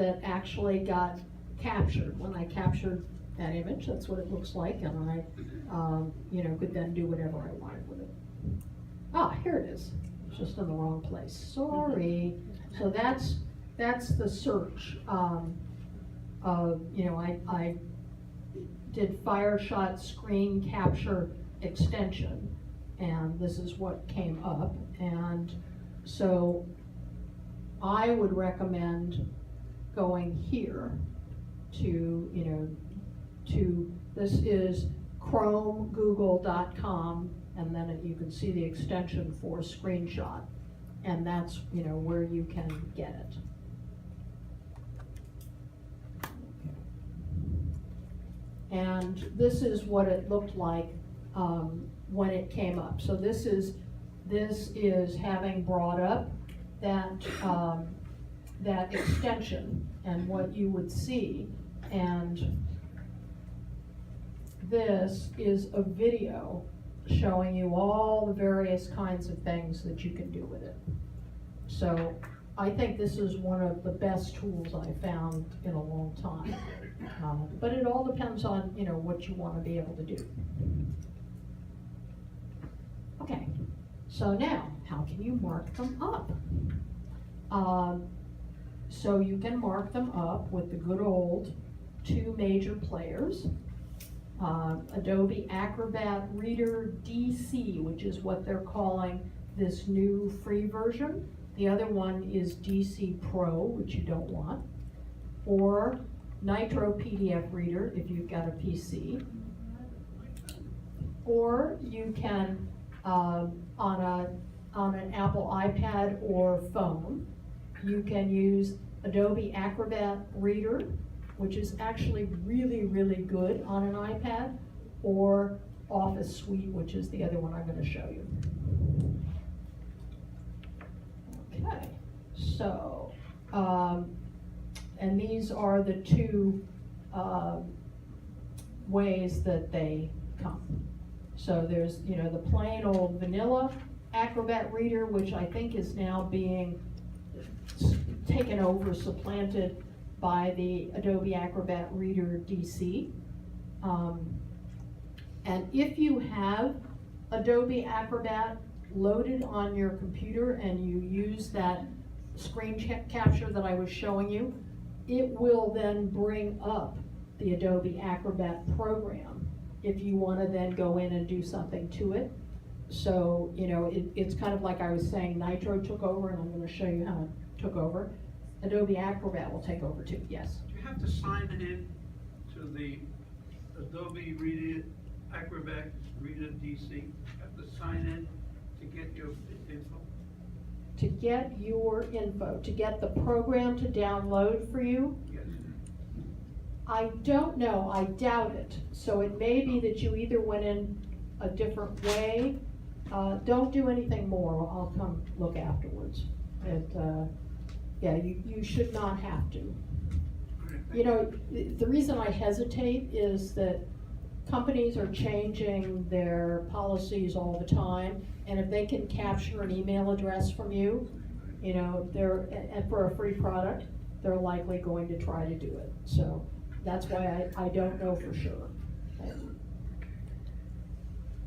that actually got captured. When I captured that image, that's what it looks like, and I, could then do whatever I wanted with it. Ah, here it is. It's just in the wrong place. Sorry. So that's the search. I did Fireshot screen capture extension, and this is what came up. And so I would recommend going here to, this is chromegoogle.com, and then you can see the extension for screenshot, and that's, where you can get it. And this is what it looked like when it came up. So this is having brought up that extension and what you would see. And this is a video showing you all the various kinds of things that you can do with it. So I think this is one of the best tools I've found in a long time. But it all depends on, what you want to be able to do. Okay, so now, how can you mark them up? So you can mark them up with the good old two major players. Adobe Acrobat Reader DC, which is what they're calling this new free version. The other one is DC Pro, which you don't want. Or Nitro PDF Reader, if you've got a PC. Or you can, on an Apple iPad or phone, you can use Adobe Acrobat Reader, which is actually really, really good on an iPad, or Office Suite, which is the other one I'm going to show you. Okay, so, and these are the two ways that they come. So there's, the plain old vanilla Acrobat Reader, which I think is now being taken over, supplanted by the Adobe Acrobat Reader DC. And if you have Adobe Acrobat loaded on your computer and you use that screen capture that I was showing you, it will then bring up the Adobe Acrobat program if you want to then go in and do something to it. So, it's kind of like I was saying, Nitro took over, and I'm going to show you how it took over. Adobe Acrobat will take over too, yes? Do you have to sign in to the Adobe Reader, Acrobat Reader DC? You have to sign in to get your info? To get your info, to get the program to download for you? Yes. I don't know, I doubt it. So it may be that you either went in a different way. Don't do anything more, I'll come look afterwards. Yeah, you should not have to. The reason I hesitate is that companies are changing their policies all the time, and if they can capture an email address from you, and for a free product, they're likely going to try to do it. So that's why I don't know for sure.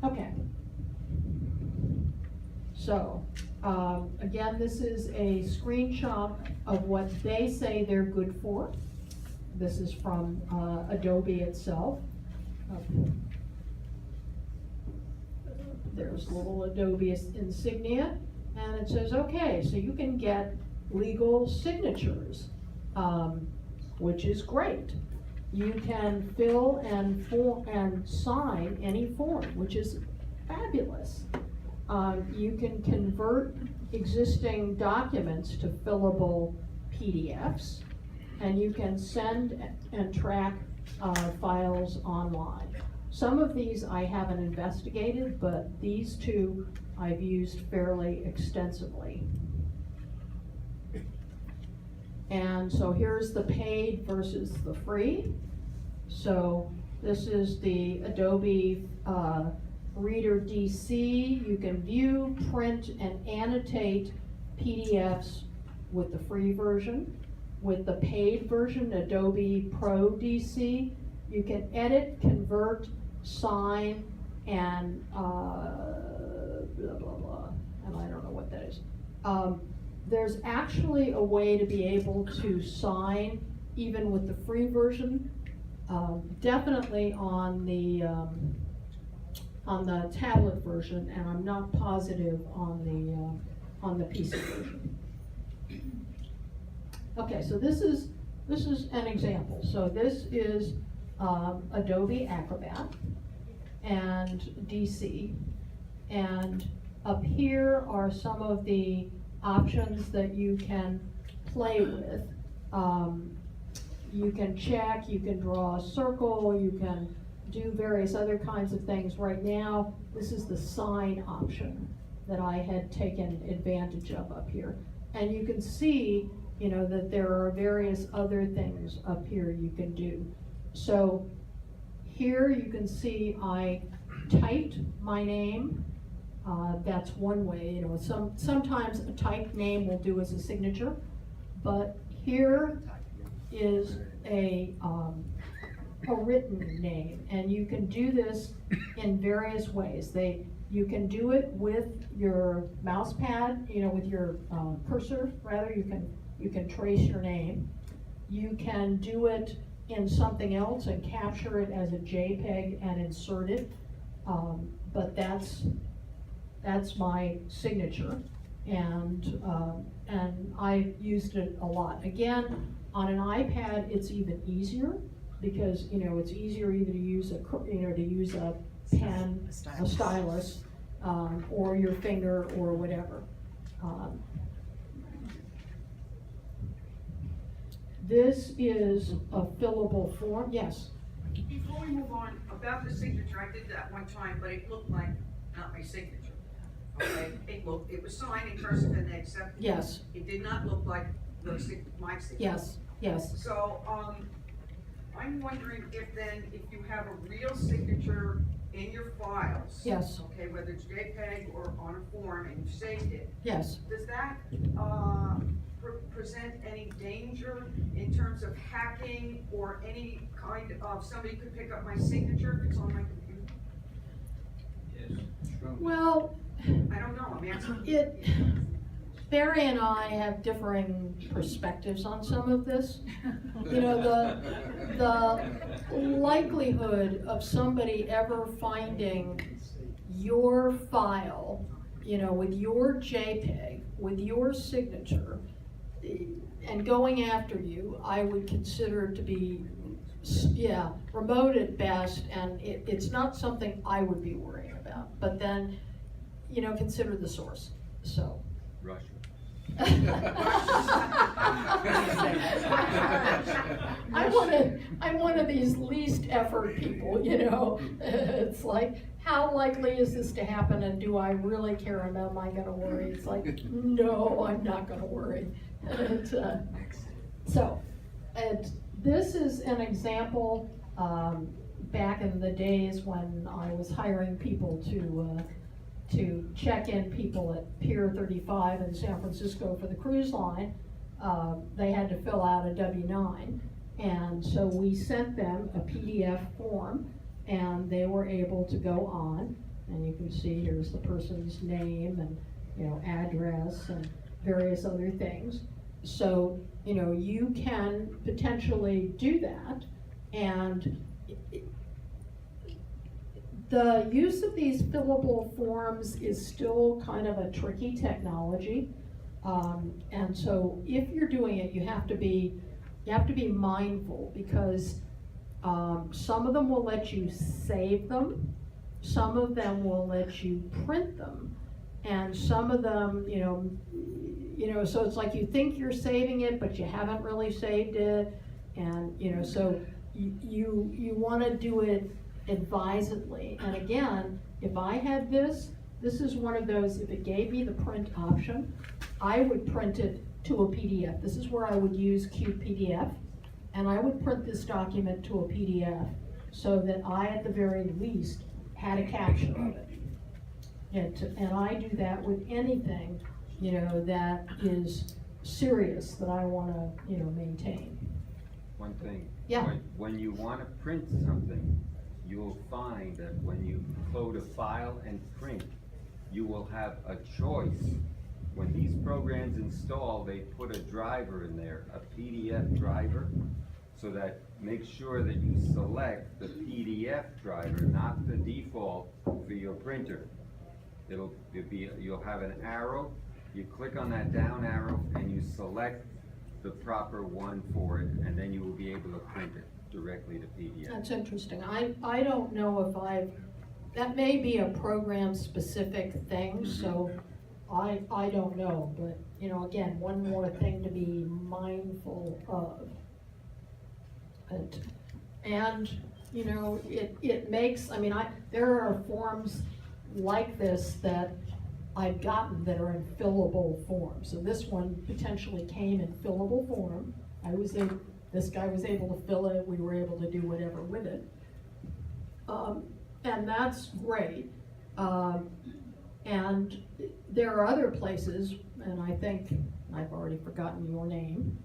Okay. So, again, this is a screenshot of what they say they're good for. This is from Adobe itself. There's little Adobe insignia, and it says, okay, so you can get legal signatures, which is great. You can fill and sign any form, which is fabulous. You can convert existing documents to fillable PDFs, and you can send and track files online. Some of these I haven't investigated, but these two I've used fairly extensively. And so here's the paid versus the free. So this is the Adobe Reader DC. You can view, print, and annotate PDFs with the free version. with the paid version, Adobe Pro DC, you can edit, convert, sign, and blah, blah, blah, and I don't know what that is. There's actually a way to be able to sign even with the free version, definitely on the tablet version, and I'm not positive on the PC version. Okay, so this is an example. So this is Adobe Acrobat and DC, and up here are some of the options that you can play with. You can check, you can draw a circle, you can do various other kinds of things. Right now, this is the sign option that I had taken advantage of up here. And you can see, you know, that there are various other things up here you can do. So here you can see I typed my name. That's one way, you know, sometimes a typed name will do as a signature, but here is a written name, and you can do this in various ways. You can do it with your mouse pad, you know, with your cursor, rather, you can trace your name. You can do it in something else and capture it as a JPEG and insert it, but that's my signature, and I've used it a lot. Again, on an iPad, it's even easier because, you know, it's easier either to use a pen, a stylus, or your finger or whatever. This is a fillable form. Yes. Before we move on, about the signature, I did that one time, but it looked like not my signature. Okay, it was signed in cursive and they accepted it. Yes. It did not look like my signature. Yes. Yes. So, I'm wondering if you have a real signature in your files. Yes. Okay, whether it's JPEG or on a form and you saved it. Yes. Does that, present any danger in terms of hacking or any kind of, somebody could pick up my signature if it's on my computer? Yes. Well, I don't know, I'm asking. Barry and I have differing perspectives on some of this. You know, the likelihood of somebody ever finding your file, you know, with your JPEG, with your signature, and going after you, I would consider to be, yeah, remote at best, and it's not something I would be worrying about. But then, you know, consider the source, so. Russia. I'm one of these least effort people, you know. It's like, how likely is this to happen, and do I really care, and am I gonna worry? It's like, no, I'm not gonna worry. This is an example, back in the days when I was hiring people to check in people at Pier 35 in San Francisco for the cruise line. They had to fill out a W-9, and so we sent them a PDF form, and they were able to go on, and you can see here's the person's name and, you know, address and various other things. So, you know, you can potentially do that, and the use of these fillable forms is still kind of a tricky technology, and so if you're doing it, you have to be mindful, because some of them will let you save them, some of them will let you print them, and some of them, you know, so it's like you think you're saving it, but you haven't really saved it, and, you know, so you want to do it advisedly. And again, if I had this is one of those, if it gave me the print option, I would print it to a PDF. This is where I would use QPDF, and I would print this document to a PDF so that I, at the very least, had a capture of it. And I do that with anything, you know, that is serious that I wanna, maintain. One thing. Yeah. When you wanna print something, you'll find that when you load a file and print, you will have a choice. When these programs install, they put a driver in there, a PDF driver, so that make sure that you select the PDF driver, not the default for your printer. You'll have an arrow, you click on that down arrow and you select the proper one for it, and then you will be able to print it directly to PDF. That's interesting. I don't know if that may be a program-specific thing, so I don't know, but, again, one more thing to be mindful of. And, it makes, there are forms like this that I've gotten that are in fillable form. So this one potentially came in fillable form. This guy was able to fill it, we were able to do whatever with it. And that's great. And there are other places, and I think, I've already forgotten your name.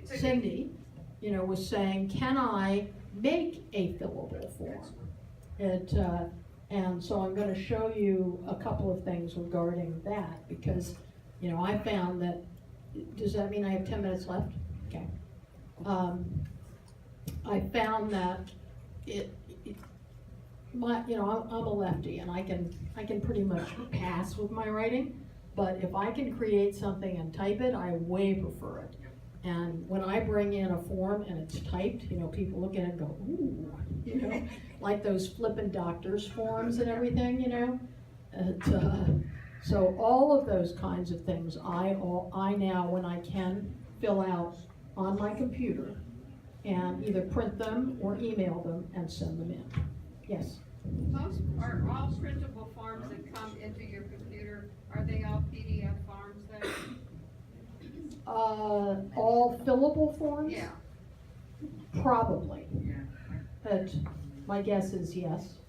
Cindy, was saying, can I make a fillable form? And so I'm gonna show you a couple of things regarding that, because, I found that, does that mean I have 10 minutes left? Okay. I found that I'm a lefty, and I can pretty much pass with my writing, but if I can create something and type it, I way prefer it. And when I bring in a form and it's typed, people look at it and go, ooh, like those flippin' doctor's forms and everything, so all of those kinds of things, I now, when I can, fill out on my computer and either print them or email them and send them in. Yes? Are all printable forms that come into your computer, are they all PDF forms then? All fillable forms? Yeah. Probably. But my guess is yes.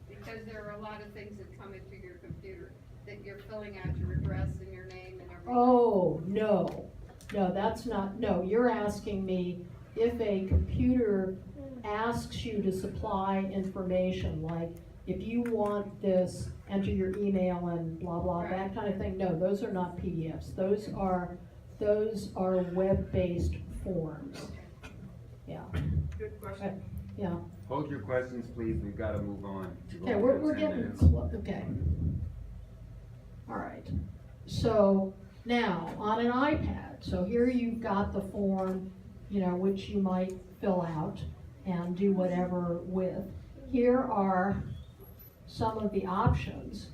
Because there are a lot of things that come into your computer that you're filling out your address and your name and everything. Oh, no, that's not, no, you're asking me if a computer asks you to supply information, like if you want this, enter your email and blah, blah, that kind of thing. No, those are not PDFs. Those are web-based forms. Yeah. Good question. Yeah. Hold your questions, please, we've gotta move on. Okay, we're getting, okay. All right, so now on an iPad, so here you've got the form, which you might fill out and do whatever with. Here are some of the options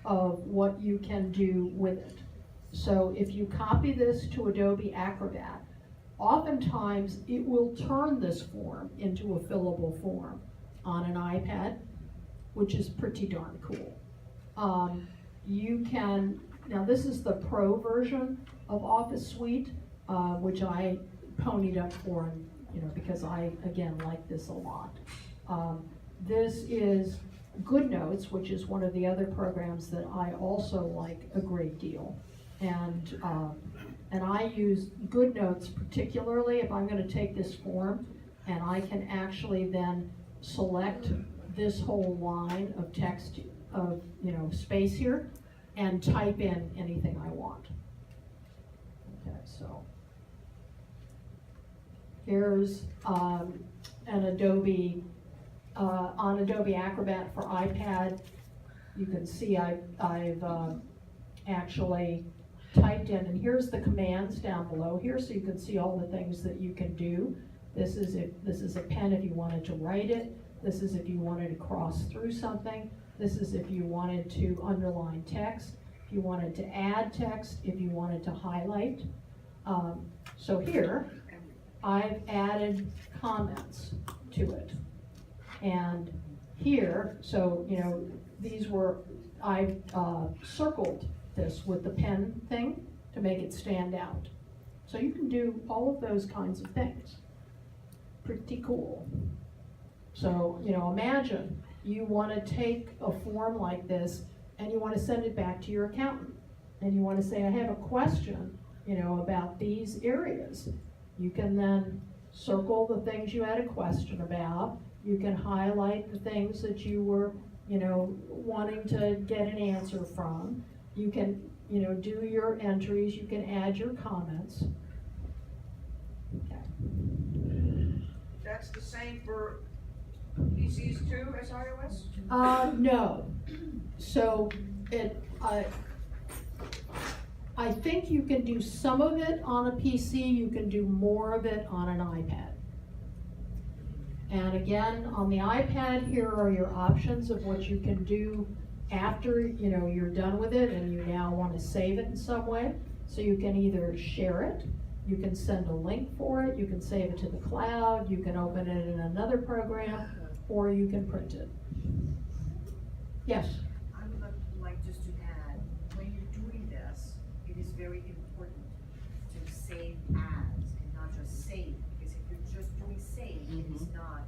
of what you can do with it. So if you copy this to Adobe Acrobat, oftentimes it will turn this form into a fillable form on an iPad, which is pretty darn cool. You can, now this is the pro version of Office Suite, which I ponied up for, because I, again, like this a lot. This is GoodNotes, which is one of the other programs that I also like a great deal. And I use GoodNotes particularly if I'm gonna take this form, and I can actually then select this whole line of text, of, space here, and type in anything I want. Okay, so here's an Adobe, on Adobe Acrobat for iPad, you can see I've actually typed in, and here's the commands down below here, so you can see all the things that you can do. This is a pen if you wanted to write it. This is if you wanted to cross through something. This is if you wanted to underline text, if you wanted to add text, if you wanted to highlight. So here, I've added comments to it. And here, so, I've circled this with the pen thing to make it stand out. So you can do all of those kinds of things. Pretty cool. So, imagine you want to take a form like this and you want to send it back to your accountant. And you want to say, I have a question, about these areas. You can then circle the things you had a question about. You can highlight the things that you were, wanting to get an answer from. You can, do your entries. You can add your comments. Okay. That's the same for PCs too as iOS? No. So I think you can do some of it on a PC, you can do more of it on an iPad. And again, on the iPad, here are your options of what you can do after, you're done with it and you now want to save it in some way. So you can either share it, you can send a link for it, you can save it to the cloud, you can open it in another program, or you can print it. Yes? I would like just to add, when you're doing this, it is very important to save as and not just save, because if you're just doing save, it is not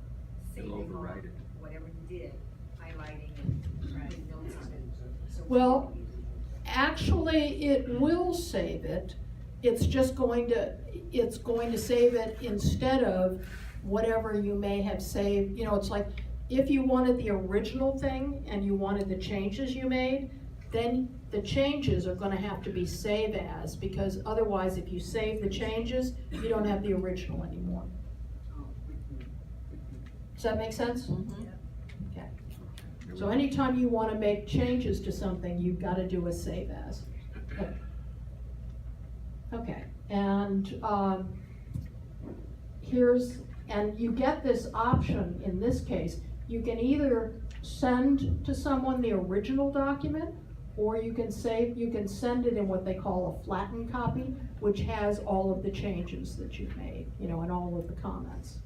It'll saving on override it. whatever you did, highlighting and putting notes on it. So Well, actually, it will save it. It's just going to save it instead of whatever you may have saved. It's like, if you wanted the original thing and you wanted the changes you made, then the changes are gonna have to be saved as, because otherwise, if you save the changes, you don't have the original anymore. Does that make sense? Okay. So anytime you wanna make changes to something, you've gotta do a save as. Okay, and and you get this option in this case. You can either send to someone the original document, or you can send it in what they call a flattened copy, which has all of the changes that you've made, and all of the comments.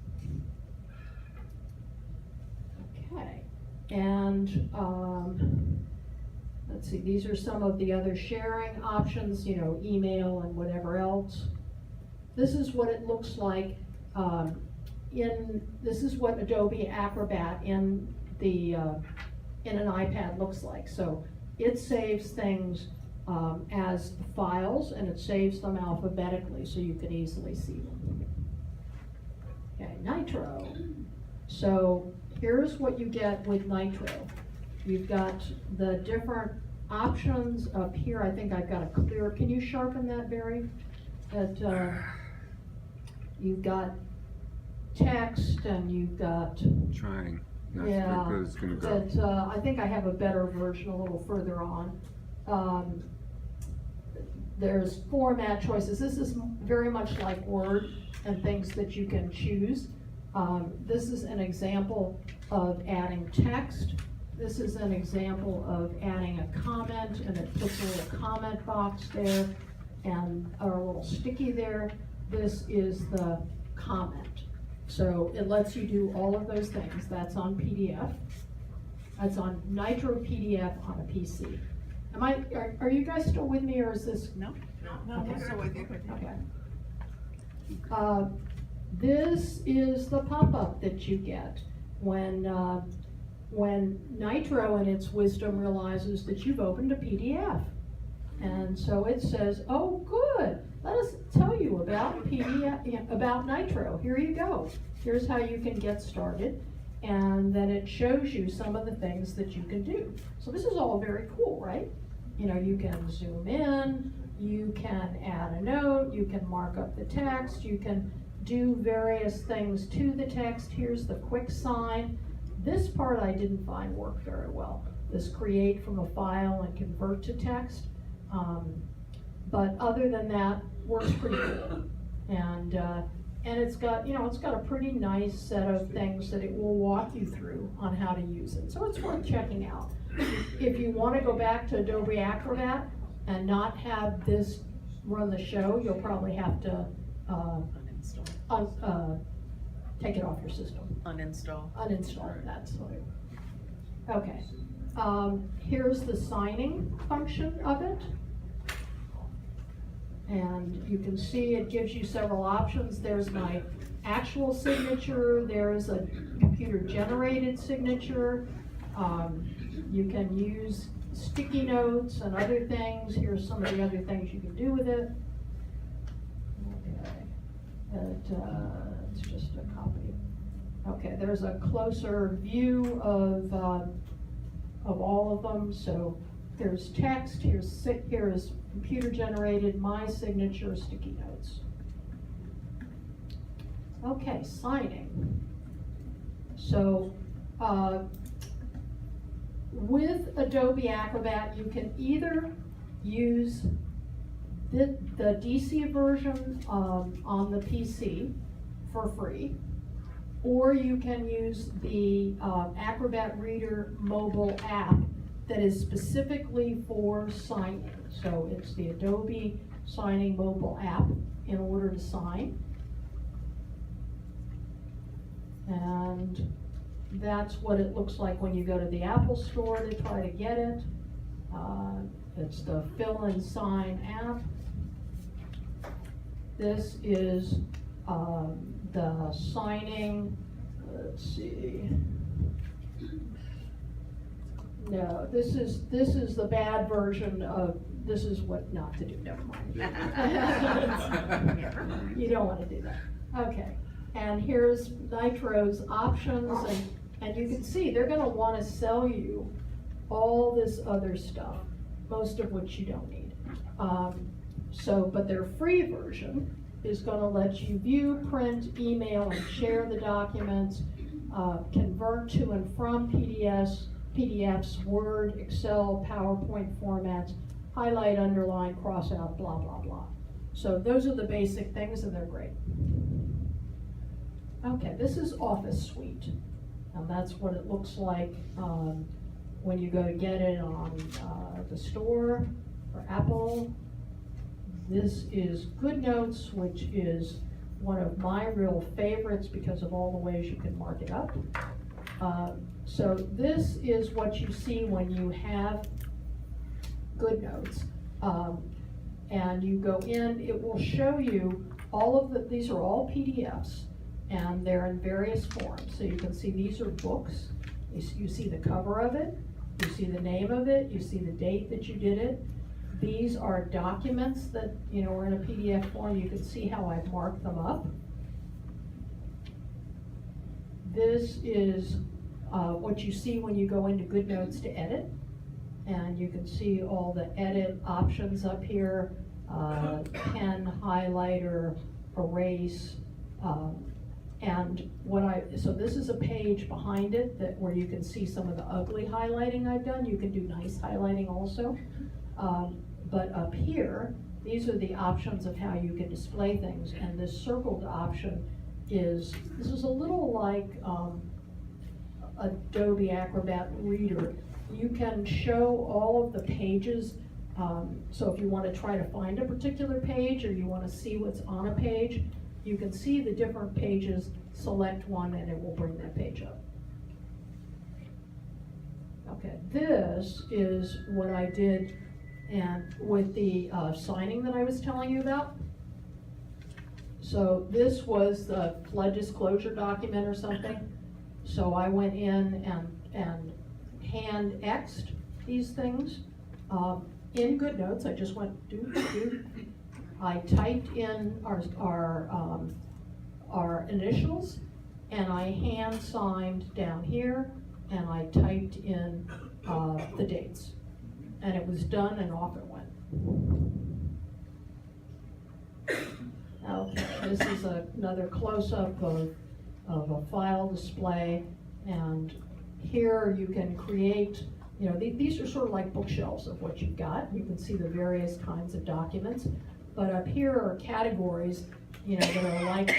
Okay, and let's see, these are some of the other sharing options, email and whatever else. This is what it looks like this is what Adobe Acrobat in an iPad looks like. So it saves things as files, and it saves them alphabetically so you can easily see them. Okay, Nitro. So here's what you get with Nitro. You've got the different options up here. I think I've got a clear, can you sharpen that, Barry? You've got text, and you've got, Trying. That's yeah, where it's gonna go. that, I think I have a better version a little further on. There's format choices. This is very much like Word and things that you can choose. This is an example of adding text. This is an example of adding a comment, and it puts a little comment box there and a little sticky there. This is the comment. So it lets you do all of those things. That's on PDF. That's on Nitro PDF on a PC. Are you guys still with me, or is this? No, Okay. I'm still with you. Okay. This is the pop-up that you get when Nitro in its wisdom realizes that you've opened a PDF. And so it says, oh, good, let us tell you about PDF, about Nitro. Here you go. Here's how you can get started. And then it shows you some of the things that you can do. So this is all very cool, right? You can zoom in, you can add a note, you can mark up the text, you can do various things to the text. Here's the quick sign. This part I didn't find worked very well. This create from a file and convert to text. But other than that, works pretty cool. And it's got, it's got a pretty nice set of things that it will walk you through on how to use it. So it's worth checking out. If you want to go back to Adobe Acrobat and not have this run the show, you'll probably have to take it off your system. Uninstall. Uninstall it, that's what it. Okay. Here's the signing function of it. And you can see it gives you several options. There's my actual signature, there's a computer generated signature. You can use sticky notes and other things. Here's some of the other things you can do with it. It's just a copy. Okay, there's a closer view of all of them. So there's text, here is computer generated, my signature, sticky notes. Okay, signing. So, with Adobe Acrobat, you can either use the DC version on the PC for free, or you can use the Acrobat Reader mobile app that is specifically for signing. So it's the Adobe Signing mobile app in order to sign. And that's what it looks like when you go to the Apple Store to try to get it. It's the Fill and Sign app. This is the signing, let's see. No, this is the bad version of, this is what not to do, never mind. You don't want to do that. Okay, and here's Nitro's options, and you can see they're gonna want to sell you all this other stuff, most of which you don't need. But their free version is gonna let you view, print, email, and share the documents, convert to and from PDFs, Word, Excel, PowerPoint formats, highlight, underline, cross out, blah, blah, blah. So those are the basic things, and they're great. Okay, this is Office Suite. And that's what it looks like when you go to get it on the store for Apple. This is GoodNotes, which is one of my real favorites because of all the ways you can mark it up. So this is what you see when you have GoodNotes. And you go in, it will show you all of these are all PDFs, and they're in various forms. So you can see these are books. You see the cover of it, you see the name of it, you see the date that you did it. These are documents that, are in a PDF form. You can see how I've marked them up. This is what you see when you go into GoodNotes to edit. And you can see all the edit options up here, pen, highlighter, erase. So this is a page behind it where you can see some of the ugly highlighting I've done. You can do nice highlighting also. But up here, these are the options of how you can display things. And this circled option this is a little like Adobe Acrobat Reader. You can show all of the pages. So if you want to try to find a particular page, or you want to see what's on a page, you can see the different pages, select one, and it will bring that page up. Okay, this is what I did with the signing that I was telling you about. So this was the flood disclosure document or something. So I went in and hand X'd these things in GoodNotes. I just went do. I typed in our initials, and I hand signed down here, and I typed in the dates. And it was done, and off it went. Okay, this is another close-up of a file display, and here you can create, these are sort of like bookshelves of what you've got. You can see the various kinds of documents, but up here are categories, that are like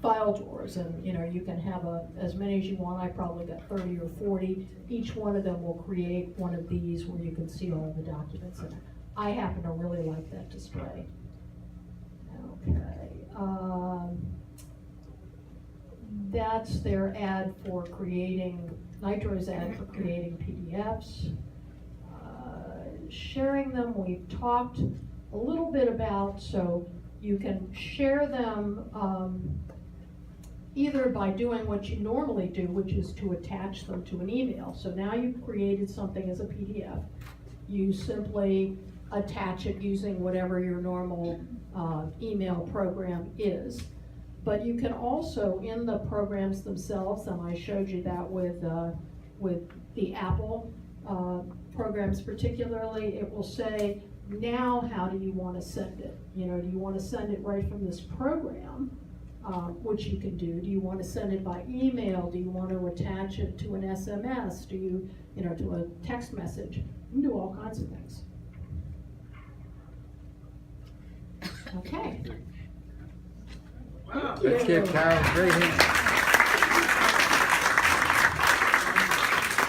file drawers, and you can have as many as you want. I probably got 30 or 40. Each one of them will create one of these where you can see all the documents, and I happen to really like that display. Okay, that's their ad for creating, Nitro's ad for creating PDFs. Sharing them, we've talked a little bit about, so you can share them either by doing what you normally do, which is to attach them to an email. So now you've created something as a PDF. You simply attach it using whatever your normal email program is. But you can also, in the programs themselves, and I showed you that with the Apple, programs particularly, it will say, now how do you wanna send it? You know, do you wanna send it right from this program, which you can do? Do you wanna send it by email? Do you wanna attach it to an SMS? Do you, to a text message? You can do all kinds of things. Okay. Wow. Thank Let's give you. Carol a great hand.